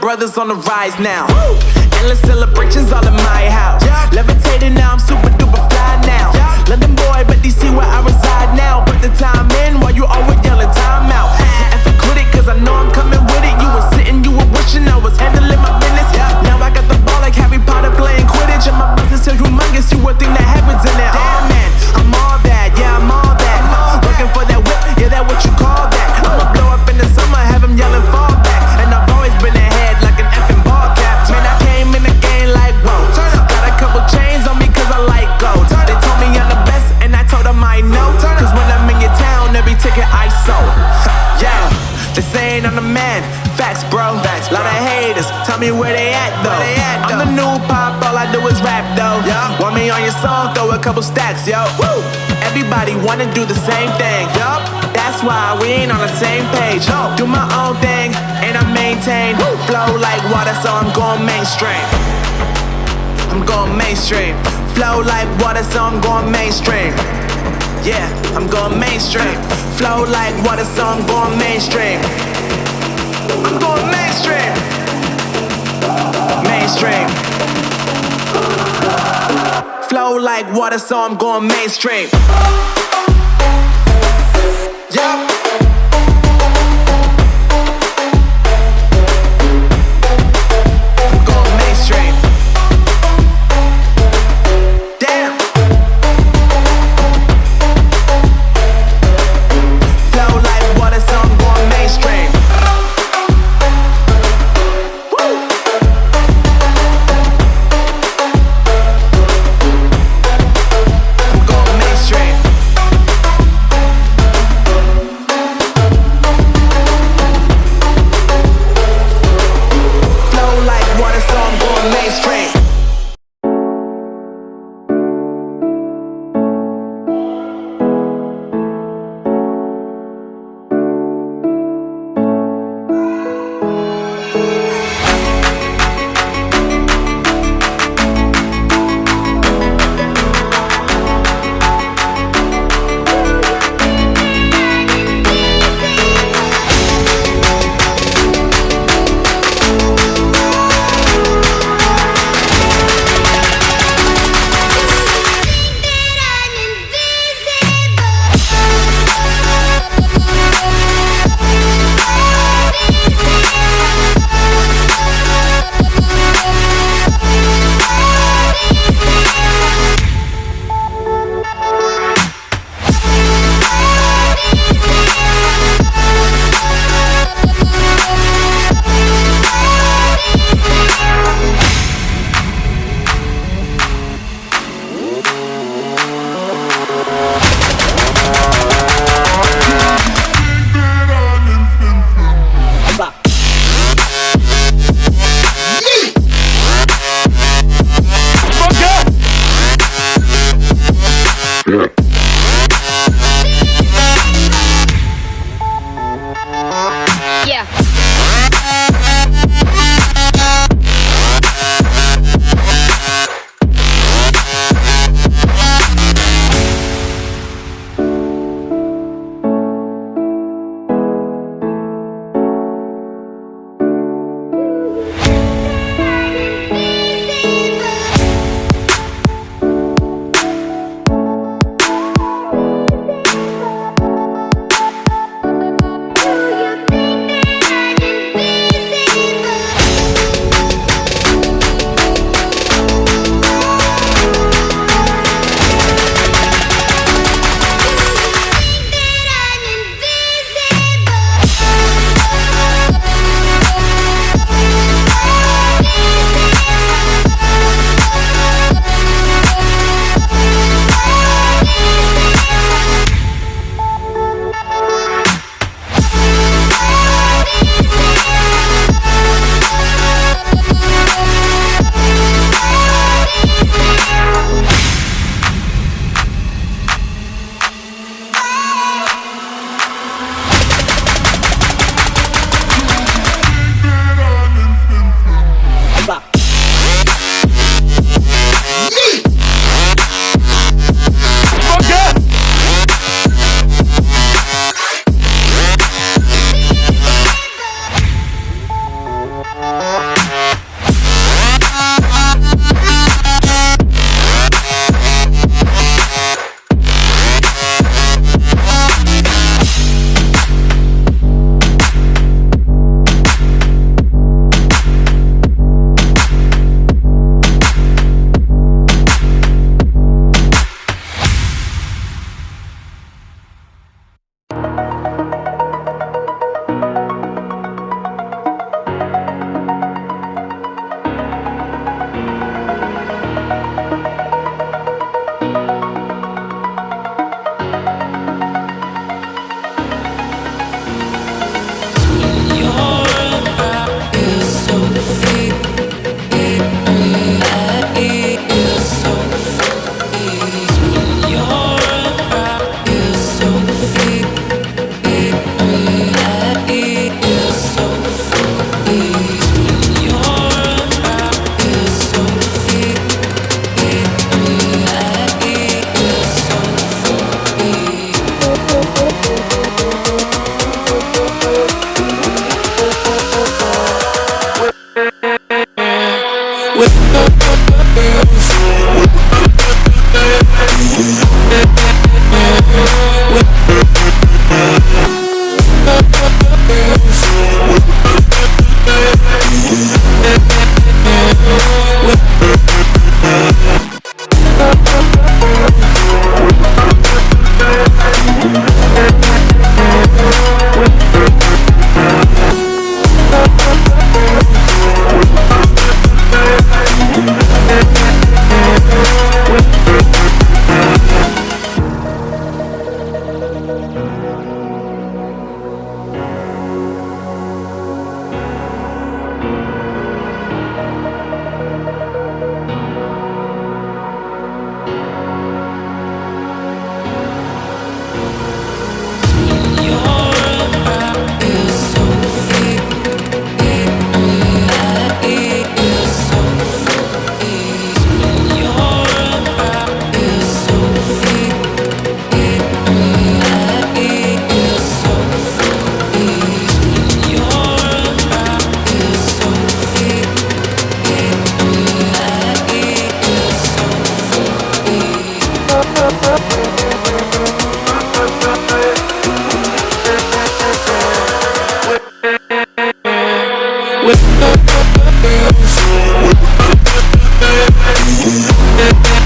brothers on the rise now. Endless celebrations all in my house. Levitating now, I'm super duper fly now. London boy, but DC where I reside now. Put the time in while you always yelling time out. And for quit it, cause I know I'm coming with it. You were sitting, you were wishing I was handling my business. Now I got the ball like Harry Potter playing Quidditch. And my business is humongous, you would think that happens in it. Oh man, I'm all that, yeah, I'm all that. Looking for that whip, yeah, that what you call that. I'ma blow up in the summer, have him yelling fall back. And I've always been ahead like an effing ball cap. Man, I came in the game like, whoa. Got a couple chains on me cause I like gold. They told me I'm the best and I told them I know. Cause when I'm in your town, every ticket I sold. Yeah, they saying I'm the man. Facts, bro. Lot of haters, tell me where they at though. I'm the new pop, all I do is rap though. Want me on your song, throw a couple stacks, yo. Woo! Everybody wanna do the same thing. That's why we ain't on the same page. Do my own thing and I maintain. Flow like water, so I'm going mainstream. I'm going mainstream. Flow like water, so I'm going mainstream. Yeah, I'm going mainstream. Flow like water, so I'm going mainstream. I'm going mainstream. Mainstream. Flow like water, so I'm going mainstream. Yeah. I'm going mainstream. Damn. Flow like water, so I'm going mainstream. Bakalia.